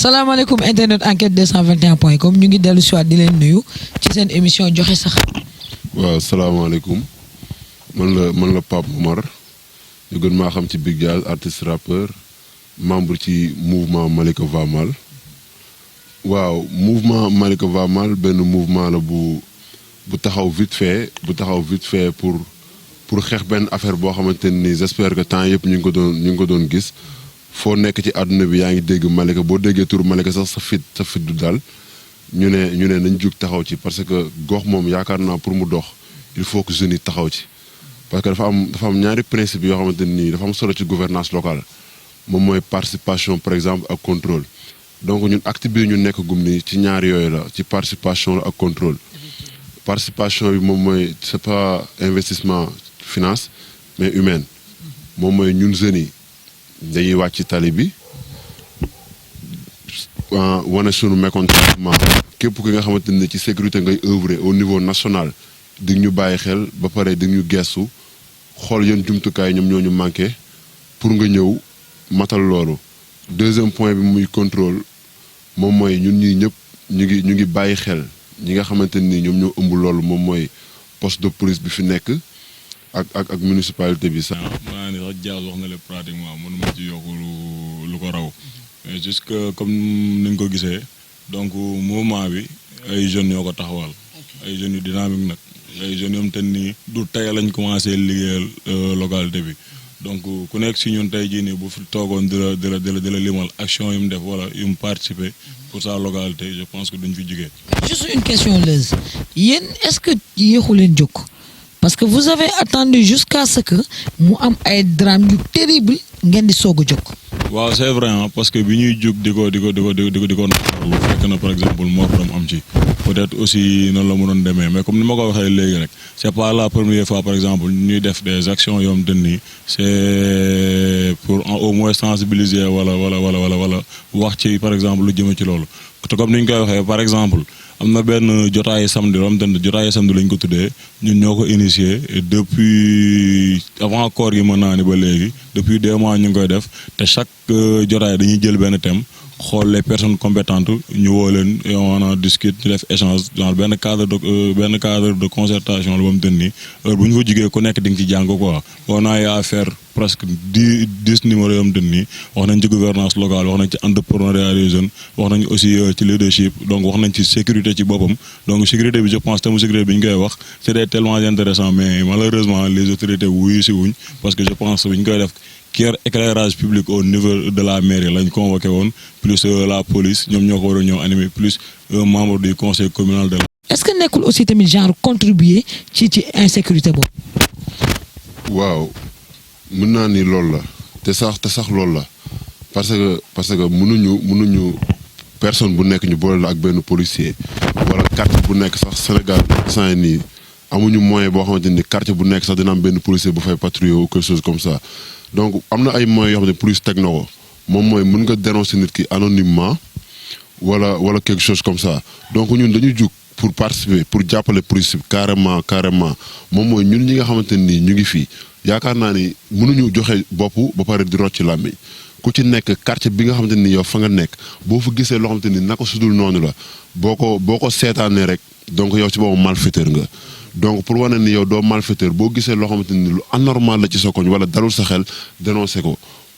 salaamaaleykum internet enquête 221.com ñu ngi dellu si waat di leen nuyu ci seen émission joxe sa xalaat. waaw salaamaaleykum man la Pape Momar ñu gën maa xam ci Big Diaz artiste rappeur membre ci mouvement Malika Va Mal. waaw mouvement Malika Va Mal benn mouvement la bu taxaw vite fait pour xeex benn affaire boo xamante ni j'espère que temps yëpp ñu ngi ko doon gis. foo nekk ci àdduna bi yaa ngi dégg Malika boo déggee tur Malika sax sa fit du daal ñu ne nañ jug taxaw ci parce que gox moom yaakaar naa pour mu dox il faut que jeunes yi taxaw ci. parce que dafa am ñaari principe yoo xamante nii dafa am solo ci gouvernance locale moom mooy participation par exemple ak contrôle donc ñun acte bii ñu nekk gum ni ci ñaari yooyu la ci participation la ak contrôle. participation bi moom mooy c'est pas investissement finance mais humaine moom mooy ñun jeunes yi. dañuy wàcc ci tali bi wane sunu mécontentement képp ki nga xamante ne ci sécurité ngay œuvrer au niveau national di ñu bàyyi xel ba pare di ñu gestu xool yan jumtukaay ñoom ñoo ñu manqué pour nga ñëw matal loolu. deuxième point bi muy contrôle moom mooy ñun ñii ñëpp ñu ngi bàyyi xel ñi nga xamante ni ñoom ñoo ëmb loolu moom mooy poste de police bi fi nekk. ak municipalité bi sax. maa ni sax Diaz wax na le pratiquement mënuma ci yokk lu ko raw mais jusque comme ni nga ko gisee donc mouvement bi ay jeunes ñoo ko taxawal. ay jeunes yu dynamique nag ay jeunes yoo xam ni du tey lañ commencé liggéeyal localité bi donc ku nekk si ñun tey jii nii bu fi toogoon di la limal action yu mu def wala yu mu participer pour sa localité je pense que duñ fi jugee. juste une question Leuz yéen est-ce que yéexu leen jóg. parce que vous avez attendu jusqu'à ce que mu am ay drame yu terrible ngeen di soog a jóg. waaw c'est vrai parce que bi ñuy jóg di ko naqarlu fekk na par exemple mort am ci peut-être aussi noonu la mënoon demee mais comme ni ma ko waxee léegi rek c'est pas la première fois par exemple ñuy def des actions yoo xam ni c'est pour au moins sensibiliser wala wax ci par exemple lu jëme ci loolu te comme ni ñu koy waxee par exemple. am na benn jotaayu samedi lañ ko tuddee ñun ñoo ko initié depuis avant koor gi mën naa ni ba léegi depuis 2 mois ñu ngi koy def te chaque jotaay dañuy jël benn thème xool les personnes compétentes ñu woo leen on en discute ñu def échange dans benn cadre de concertation la ba mu tën nii heure bu ñu fa jugee ku nekk di nga ci jàng quoi on a à faire presque 10 numéros yoo xam te nii wax nañ ci gouvernance locale wax nañ ci entrepreneuriat des jeunes wax nañ aussi ci leadership donc wax nañ ci sécurité ci boppam donc sécurité bi je pense thème sécurité bi ñu koy wax c'était tellement intéressant mais malheureusement les autorités wuyu si wuñ parce que je pense bi ñu koy def kër éclairage public au niveau de la mairie lañ convoqué woon plus la police ñoom ñoo ko war a ñëw animé plus un membre du conseil communal de la. est-ce que nekkul aussi tamit genre contribuer ci insécurité boobu. waaw mën naa ni loolu la te sax loolu la parce que mënuñu personne bu nekk ñu boole la ak benn policier wala quartier bu nekk sax Sénégal saa nii amuñu moyen boo xamante ni quartier bu nekk sax dina am benn policier bu fay patrouiller ou quelque chose comme ça donc am na ay moyens yoo xam ne police teg na ko moom mooy mën nga dénoncer nit ki anonymement wala quelque chose comme ça donc ñun dañuy jug pour participer pour jàppale police bi carrément moom mooy ñun ñi nga xamante ni ñu ngi fii yaakaar naa ni mënuñu joxe bopp ba pare di rocc ci làmmiñ ku ci nekk quartier bi nga xamante ni yow fa nga nekk boo fa gisee loo xamante ni naka sudul noonu la boo ko seetaanee rek donc yow ci boobu malfaiteur nga donc pour wane ni yow doo malfaiteur boo gisee loo xamante ni lu anormal la ci sa koñ wala dalul sa xel dénoncé ko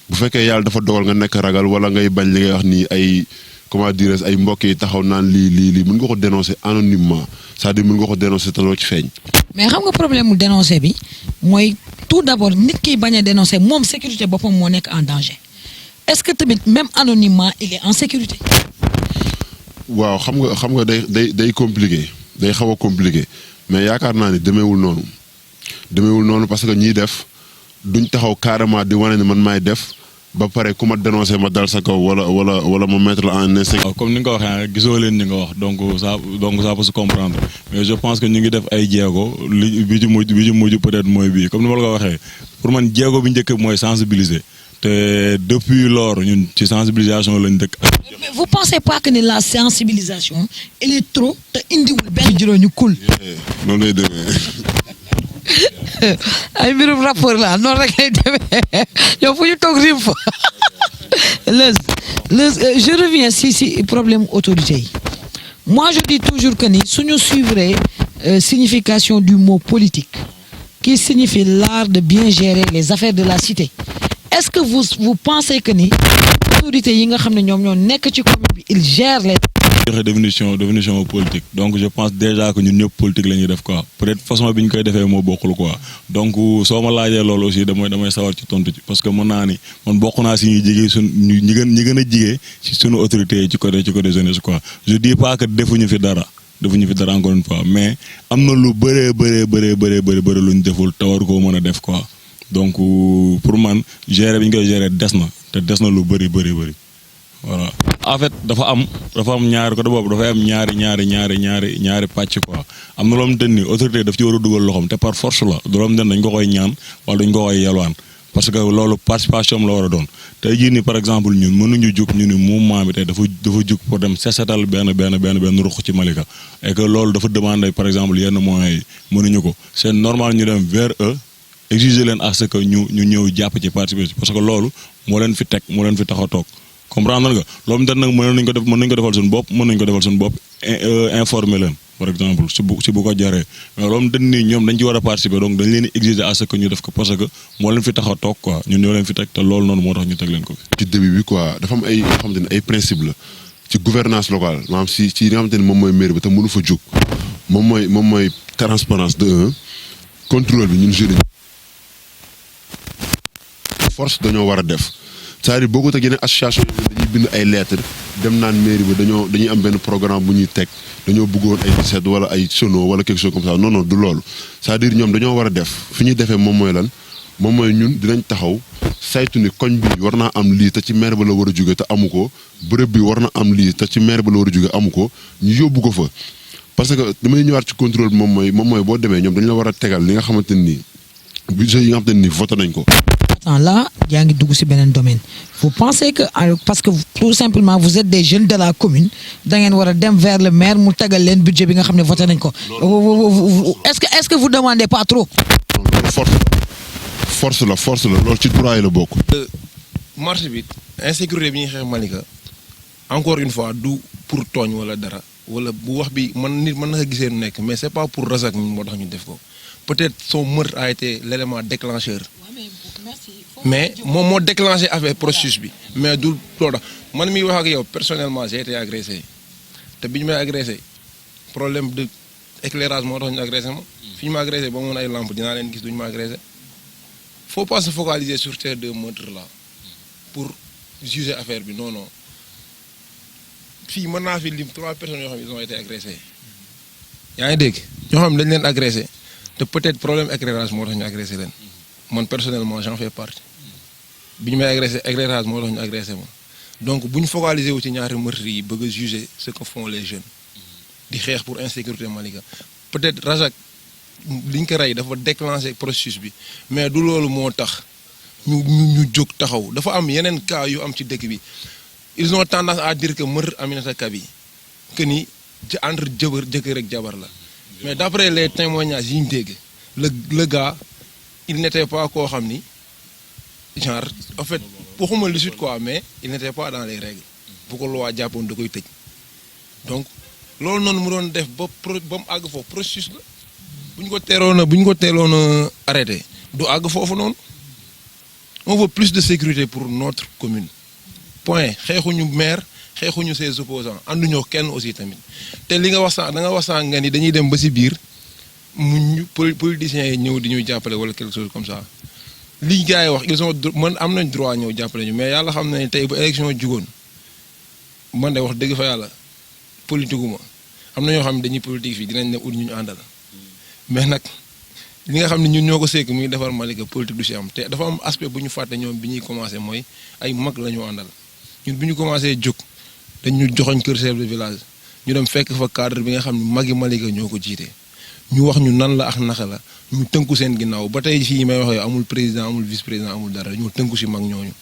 bu fekkee yàlla dafa dogal nga nekk ragal wala ngay bañ li ngay wax nii ay comment dirais ay mbokk yi taxaw naan lii mën nga ko dénoncer anonymement c'est-à-dire mën nga ko dénoncer te loo ci feeñ. mais xam nga problème mu dénoncer bi mooy tout d'abord nit ki bañ a dénoncer moom sécurité boppam moo nekk en danger est-ce que tamit même anonymement il est en sécurité. waaw xam nga day compliqué day xaw a compliqué mais yaakaar naa ni demeewul noonu parce que ñiy def duñ taxaw carrément di wane ni man maay def. ba pare ku ma dénoncé ma dal sa kaw wala ma mettre la en insécurité. comme ni nga ko waxee gisoo leen ñi nga wax donc ça peut se comprendre mais je pense que ñu ngi def ay jéego bi ci mujj peut-être mooy bii comme ni ma la ko waxee pour man jéego bi njëkk mooy sensibiliser te depuis lors ñun ci sensibilisation lañ dëkk. mais vous pensez pas que ni la sensibilisation elle est trop te indiwul benn juróom ñu kul. noonu lay demee. ay mbirum rapport la noonu rek lay demee yow fu ñu toog rim fa Leuz je reviens si problème autorité yi moi je dis toujours que ni suñu suivre signification du mot politique qui signifie l'art de bien gérer les affaires de la cité est-ce que vous pensez que ni autorité yi nga xam ne ñoom ñoo nekk ci commune bi ils gèrent les joxe définition politique donc je pense déjà que ñun ñëpp politique la ñuy def quoi peut-être façon bi ñu koy defee moo bokkul quoi donc soo ma laajee loolu aussi damay sawar ci tontu ci parce que mën naa ni man bokk naa si ñuy jigee ñi gën a jigee ci suñu autorités yi ci côté jeunesse quoi je dis pas que defuñu fi dara encore une fois mais am na lu bëri lu ñu deful te war koo mën a def quoi donc pour man gérer bi ñu koy gérer des na lu bëri voilà en fait dafa am ñaari côté boobu dafay am ñaari pàcc quoi am na loo xamante ni autorité daf ci war a dugal loxoom te par force la du loo xamante ni dañ ko koy ñaan wala dañ ko koy yelwaan parce que loolu participation la war a doon tey jii nii par exemple ñun mënuñu jug ñu ni mouvement bi tey dafa jug pour dem seetal benn ruq ci Malika et que loolu dafa demander par exemple yenn moyens yi mënuñu ko c'est normal ñu dem vers eux exiger leen à ce que ñu ñëw jàpp ci participer parce que loolu moo leen fi tax a toog comprendre nga loolu nag mën nañ ko defal suñu bopp informer leen par exemple si bu ko jaree mais loolu nii ñoom dañ ci war a participer donc dañ leen exiger à ce que ñu def ko parce que moo leen fi tax a toog quoi ñun ñoo leen fi teg te loolu noonu moo tax ñu teg leen ko fi. ci début bi quoi dafa am ay yoo xamante ne ay principe la ci gouvernance locale maanaam ci li nga xamante ne moom mooy mairie bi te mënu fa jóg moom mooy transparence de un contrôle bi ñun jeunes force dañoo war a def. c'est-à-dire boo ko teg yeneen association yi dañuy bind ay lettres dem naan mairie bi dañuy am benn programme bu ñuy teg dañoo bëggoon ay 17 wala ay sono wala quelque chose comme ça non du loolu c'est-à-dire ñoom dañoo war a def fi ñuy defee moom mooy lan moom mooy ñun dinañ taxaw saytu ni koñ bi war naa am lii te ci maire ba la war a jóge te amu ko bërëb bi war na am lii te ci maire ba la war a jóge amu ko ñu yóbbu ko fa parce que damay ñëwaat ci contrôle bi moom mooy boo demee ñoom dañu la war a tegal li nga xamante ni budget yi nga xamante ni voté nañ ko. Là yaa ngi dugg ci beneen domaine vous pensez que parce que tout simplement vous êtes des jeunes de la commune da ngeen war a dem vers le maire mu tegal leen budget bi nga xam ne voté nañ ko est-ce que vous demandez pas trop. force la loolu ci droit yi la bokk. marché bi insécurité bi ñuy xeex Malika encore une fois du pour tooñ wala dara wala bu wax bi nit mën na ko gisee nu nekk mais c'est pas pour Razak moo tax ñu def ko peut-être son meurtre a été l'élément déclencheur. mais moom moo déclenché affaire processus bi mais du loolu man miy wax ak yow personnellement j'ai été agressé te bi ñu may agressé problème de éclairage moo tax ñu agressé ma fi ñu ma agressé ba mu ay lampe dinaa leen gis duñu ma agressé faut pas se focaliser sur ces deux meurtres là pour juger affaire bi non fii mën naa fi lim 3 personnes yoo xam ne ils ont été agressés yaa ngi dégg ñoo xam ne dañ leen agressé te peut-être problème éclairage moo tax ñu agressé leen man personnellement j'en fais partie bi ñu may agressé éclairage moo tax ñu agressé ma donc bu ñu focaliser wu ci ñaari meurtres yi bëgg a juger ce que font les jeunes di xeex pour insécurité Malika peut-être Razak li ñu ko rey dafa déclencher processus bi mais du loolu moo tax ñu jóg taxaw dafa am yeneen cas yu am ci dëkk bi ils ont tendance à dire que meurtre Aminata Kaby que ni ci entre jëkkër ak jabar la mais d'après les témoignages yi ñu dégg le gars il n'était pas koo xam ni genre en fait waxuma lu suite quoi mais il n'était pas dans les règles bu ko loi jàppoon da koy tëj donc loolu noonu mu doon def ba mu àgg foofu processus la bu ñu ko teeloon a arrêté du àgg foofu noonu on veut plus de sécurité pour notre commune point xeexuñu maire xeexuñu ses opposants ànduñoo kenn aussi tamit te li nga wax sànq nga ni dañuy dem ba ci biir mu ñu politiciens yi ñëw di ñuy jàppale wala quelque chose comme ça li gars yi wax ils ont man am nañ droit ñëw jàppale ñu mais yàlla xam na ne tey bu élection jugoon man de wax dëgg fa yàlla politique gu ma am na ñoo xam ne dañuy politique fii dinañ ne ut ñu àndal mais nag li nga xam ne ñun ñoo ko seek muy defar Malika politique du ci am te dafa am aspect bu ñu fàtte ñoom bi ñuy commencé mooy ay mag la ñu àndal ñun bi ñu commencé jóg dañ ñu joxoñ kër chef de village ñu dem fekk fa cadre bi nga xam ne magi Malika ñoo ko jiite ñu wax ñu nan la ak naka la ñu tënku seen ginnaaw ba tey fii may wax yow amul président amul vice président amul dara ñu tënku ci mag ñooñu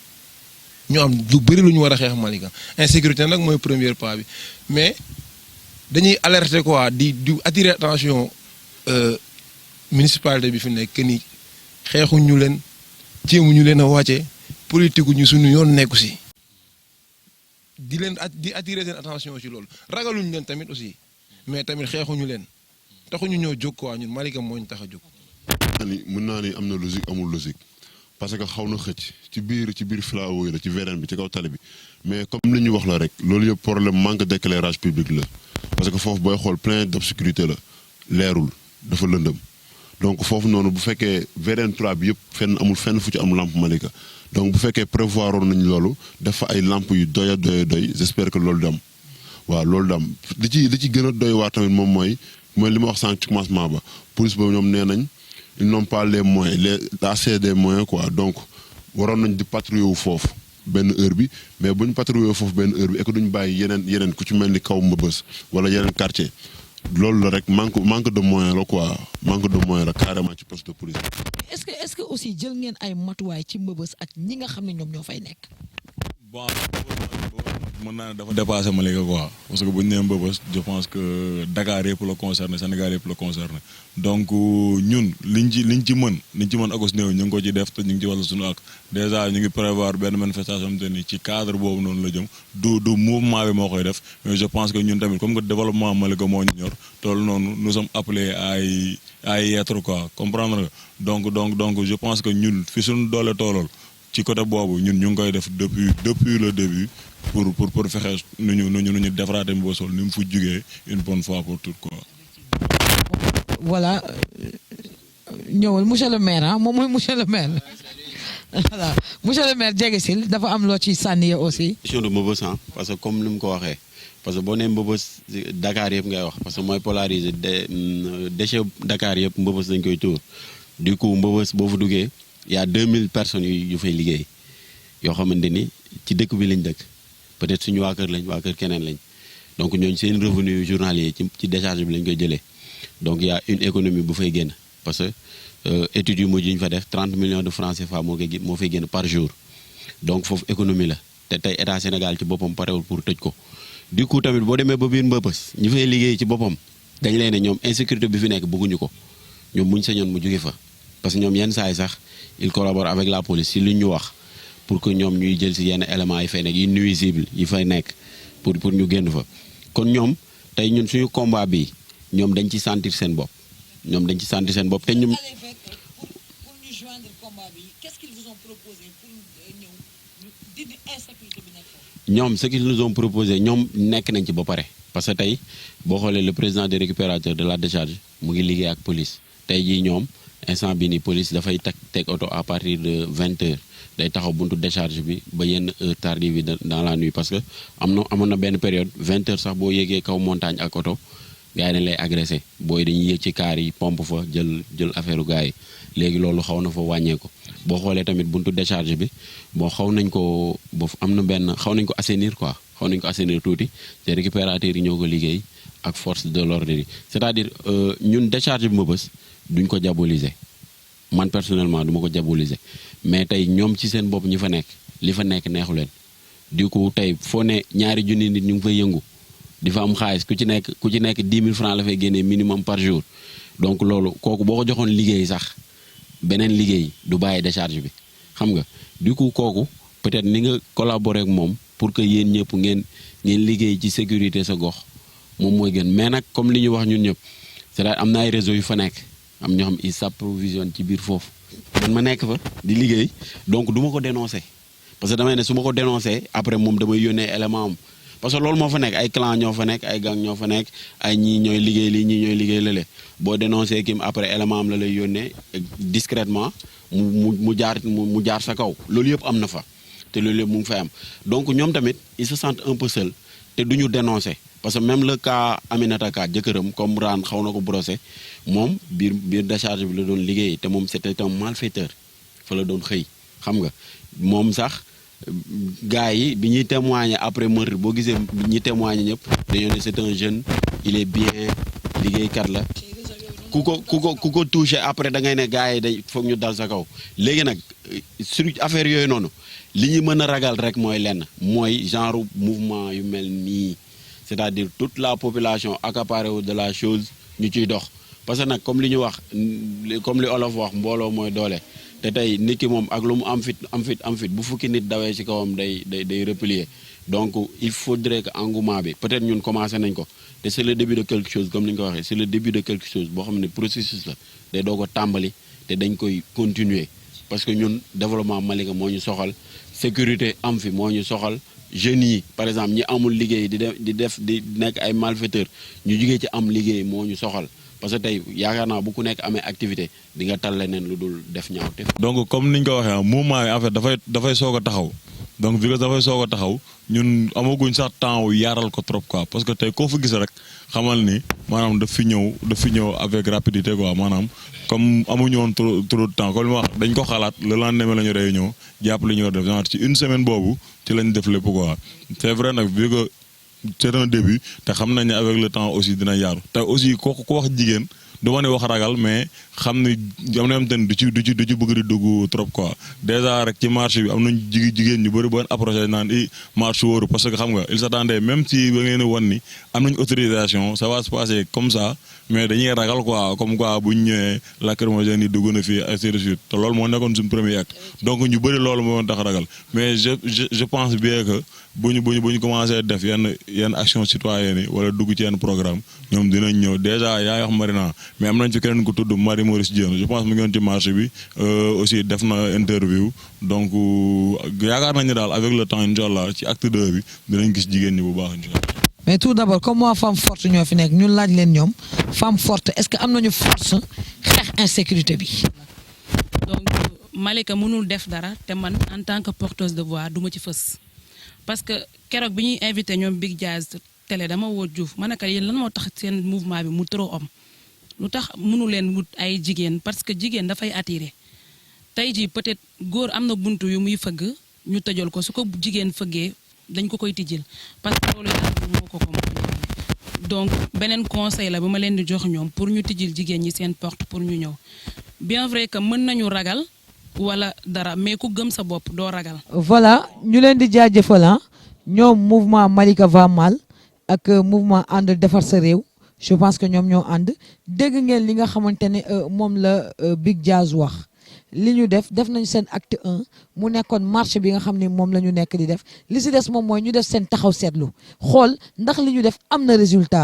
ñu am lu bëri lu ñu war a xeex Malika insécurité nag mooy premier pas bi mais dañuy alerter quoi di attirer attention municipalité bi fi nekk que ni xeexuñu leen jéemuñu leen a wàcce politique ñu suñu yoon nekku ci di leen di attirer seen attention ci loolu ragaluñu leen tamit aussi mais tamit xeexuñu leen taxuñu ñoo jóg quoi ñun Malika moo ñu tax a jóg. mën naa ni am na logique amul logique parce que xaw na xëcc ci biir filao yi la ci VDN bi ci kaw tali bi mais comme li ñu wax la rek loolu yëpp problème manque d'éclairage public la parce que foofu booy xool plein d'obscurité la leerul dafa lëndëm donc foofu noonu bu fekkee VDN 3 bi yëpp amul fenn fu ci am lampe Malika donc bu fekkee prévoir woon nañ loolu def fa ay lampes yu doy j'espère que loolu dam waaw loolu dam li ci gën a doy waa tamit moom mooy li ma wax sànq ci commencement ba police boobu ñoom nee nañ ils n'ont pas les moyens assez des moyens quoi donc waroon nañ di patrouiller wu foofu benn heure bi mais bu ñu patrouiller wu foofu benn heure bi et que duñ bàyyi yeneen ku ci mel ni kaw Mbëbës wala yeneen quartier loolu la rek manque de moyen la quoi manque de moyen la carrément ci poste de police. est-ce que aussi jël ngeen ay matuwaay ci Mbëbës ak ñi nga xam ne ñoom ñoo fay nekk. bon mën naa ne dafa dépassé Malika quoi parce que bu ñu nee Mbëbës je pense que Dakar yëpp la concerné Sénégal yëpp la concerné donc ñun liñ ci mën akos néew ñu ngi ko ci def te ñu ngi ci wàllu suñu ak déjà ñu ngi prévoir benn manifestation te ni ci cadre boobu noonu la jëm du mouvement bi moo koy def mais je pense que ñun tamit comme que développement Malika moo ñu ñor tool noonu nous sommes appelés à y être quoi comprendre nga donc je pense que ñun fi suñu doole toolool ci côté boobu ñun ñu ngi koy def depuis le début pour fexe nu ñu defaraate Mbëbës ni mu fu jugee une bonne fois pour toutes quoi. voilà ñëwal monsieur le maire ah moom mooy monsieur le maire voilà monsieur le maire jege sil dafa am loo ci sànni aussi. question de Mbëbës parce que comme ni mu ko waxee parce que boo nee Mbëbës Dakar yëpp ngay wax parce que mooy polariser déchet Dakar yëpp Mbëbës dañ koy tuur du coup Mbëbës boo fa duggee y a 2000 personnes yu fay liggéey yoo xamante ni ci dëkk bi lañ dëkk peut-être suñu waa kër keneen lañ donc ñooñu seen revenu journalier ci décharge bi lañ koy jëlee donc y a une économie bu fay génn parce que études yu mujj yi ñu fa def 30 millions de francs CFA moo fay génn par jour donc foofu économie la te tey état Sénégal ci boppam parewul pour tëj ko du coup tamit boo demee ba biir Mbëbës ñu fay liggéey ci boppam dañ leen ne ñoom insécurité bi fi nekk bëgguñu ko ñoom buñ sañoon mu jóge fa parce que ñoom yenn saa yi sax ils collaborent avec la police si lu ñu wax pour que ñoom ñuy jël si yenn éléments yi fay nekk yi nuisible yi fay nekk pour ñu génn fa kon ñoom tey ñun suñu combat bi ñoom dañ ci sentir seen bopp te ñun. pour ñu joindre combat bi qu'est-ce qu'ils vous ont proposé pour ñëw dindi insécurité bi nekk foofu. ñoom ce qu'ils nous ont proposé ñoom nekk nañ ci ba pare parce que tey boo xoolee le président des récupérateurs de la décharge mu ngi liggéey ak police tey jii ñoom instant bi ni police dafay teg oto à partir de 20h day taxaw buntu décharge bi ba yenn heure tardive yi dans la nuit parce que amoon na benn période 20h sax boo yéegee kaw montagne ak oto gars yi dañ lay agressé booy dañuy yéeg ci kaar yi pompe fa jël affaire gars yi léegi loolu xaw na fa wàññeeku boo xoolee tamit buntu décharge bi bon xaw nañ ko assainir quoi xaw nañ ko assainir tuuti te récupérateurs yi ñoo ko liggéey ak force de l'ordre yi c'est-à-dire ñun décharge bi Mbëbës duñ ko diaboliser man personnellement duma ko diaboliser mais tey ñoom ci seen bopp ñi fa nekk li fa nekk neexu leen du coup tey foo ne ñaari junni nit ñu ngi fay yëngu di fa am xaalis ku ci nekk 10 000 francs la fay génnee minimum par jour donc loolu kooku boo ko joxoon liggéey sax beneen liggéey du bàyyi décharge bi xam nga du coup kooku peut-être ni nga collaborer ak moom pour que yéen ñëpp ngeen liggéey ci sécurité sa gox moom mooy gën mais nag comme li ñu wax ñun ñëpp c'est-à-dire am na ay réseau yu fa nekk am ñoo xam ils s'approvisionnent ci biir foofu man ma nekk fa di liggéey donc du ma ko dénoncer parce que damay ne su ma ko dénoncer après moom damay yónnee élément am parce que loolu moo fa nekk ay clan ñoo fa nekk ay gang ñoo fa nekk ay ñii ñooy liggéey lii ñii ñooy liggéey lële boo dénoncé kim après élément am la lay yónnee discrètement mu jaar sa kaw loolu yëpp am na fa te loolu yëpp mu ngi fay am donc ñoom tamit ils se sentent un peu seuls te duñu dénoncer parce que même le cas Aminata Ka jëkkëram comme Raan xaw na ko brosser moom biir décharge bi la doon liggéey te moom c'était un malfaiteur fa la doon xëy xam nga moom sax gars yi bi ñuy témoigner après meurtre boo gisee ñi témoigner ñëpp dañoo ne c'est un jeune il est bien liggéeykat la ku ko touché après da ngay ne gars yi dañ foog ñu dal sa kaw léegi nag sur affaire yooyu noonu li ñu mën a ragal rek mooy lenn mooy genre mouvement yu mel nii c'est-à-dire toute la population accaparée de la chose ñu ciy dox parce que nag comme li ñu wax comme li olof wax mbooloo mooy doole te tey nit ki moom ak lu mu am fit bu fukki nit dawee ci kawam day replier donc il faudrait que engouement bi peut-être ñun commencé nañ ko te c'est le début de quelque chose comme ni nga ko waxee c'est le début de quelque chose boo xam ne processus la day doo ko tàmbali te dañ koy continuer parce que ñun développement Malika moo ñu soxal sécurité am fi moo ñu soxal jeunes yi par exemple ñi amul liggéey di nekk ay malfaiteurs ñu jugee ci am liggéey moo ñu soxal parce que tey yaakaar naa bu ku nekk amee activité di nga tal leneen lu dul def ñaawte. donc comme niñ ko waxee mouvement bi en fait dafay soog a taxaw donc vu que dafay soog a taxaw ñun amaguñ sax temps wu yaaral ko trop quoi parce que tey koo fa gis rek xamal ni maanaam daf fi ñëw avec rapidité quoi maanaam comme amuñu woon trop de temps comme li ma wax dañ ko xalaat le lendemain la ñu réunion jàpp li ñu war def genre ci une semaine boobu ci lañ def lépp quoi c'est vrai nag vu que c'est un début te xam nañ ne avec le temps aussi dina yaaru te aussi ko wax jigéen du ma ne wax ragal mais xam ni am na te du ci bëgg di dugg trop quoi déjà rek ci marché bi am nañ jigéen ñu bëri boo approché naan marché wóoru parce que xam nga il s'attendait même si ba ngeen wan ni am nañ autorisation ça va se passer comme ça mais dañuy ragal quoi comme quoi bu ñu ñëwee lacrymogène yi dugg na fii ainsi de suite te loolu moo nekkoon suñu premier acte donc ñu bëri loolu moo tax ragal mais je pense bien que bu ñu commencé def yenn action citoyenne yi wala dugg ci yenn programme ñoom dinañ ñëw déjà yaa wax Marina mais am nañ ci keneen ku tudd Marie Maurice Diène je pense mu ngi woon ci marché bi aussi def na interview donc yaakaar nañ ne daal avec le temps incha allah ci acte 2 bi dinañ gis jigéen ñi bu baax incha allah. mais tout d'abord comme moi femme forte ñoo fi nekk ñun laaj leen ñoom femme forte est-ce que am nañu force xeex insécurité bi. donc Malika mënul def dara te man en tant que porteuse de voix duma ci fës parce que keroog bi ñuy invité ñoom Big Jazz télé dama woo Diouf ma ne ko yéen lan moo tax seen mouvement bi mu trop homme lu tax mënu leen wut ay jigéen parce que jigéen dafay attirer tey jii peut-être góor am na buntu yu muy fëgg ñu tëjal ko su ko jigéen fëggee dañ ko koy tijjil parce que loolu yàlla moo ko donc beneen conseil la ba ma leen di jox ñoom pour ñu tijjil jigéen ñi seen porte pour ñu ñëw bien vrai que mën nañu ragal wala dara mais ku gëm sa bopp doo ragal. voilà ñu leen di jaajëfal ñoom mouvement Malika va mal ak mouvement ànd defar sa réew je pense que ñoom ñoo ànd dégg ngeen li nga xamante ne moom la Big Jazz wax li ñu def nañ seen acte 1 mu nekkoon marche bi nga xam ne moom la ñu nekk di def li si des moom mooy ñu def seen taxaw seetlu xool ndax li ñu def am na résultat.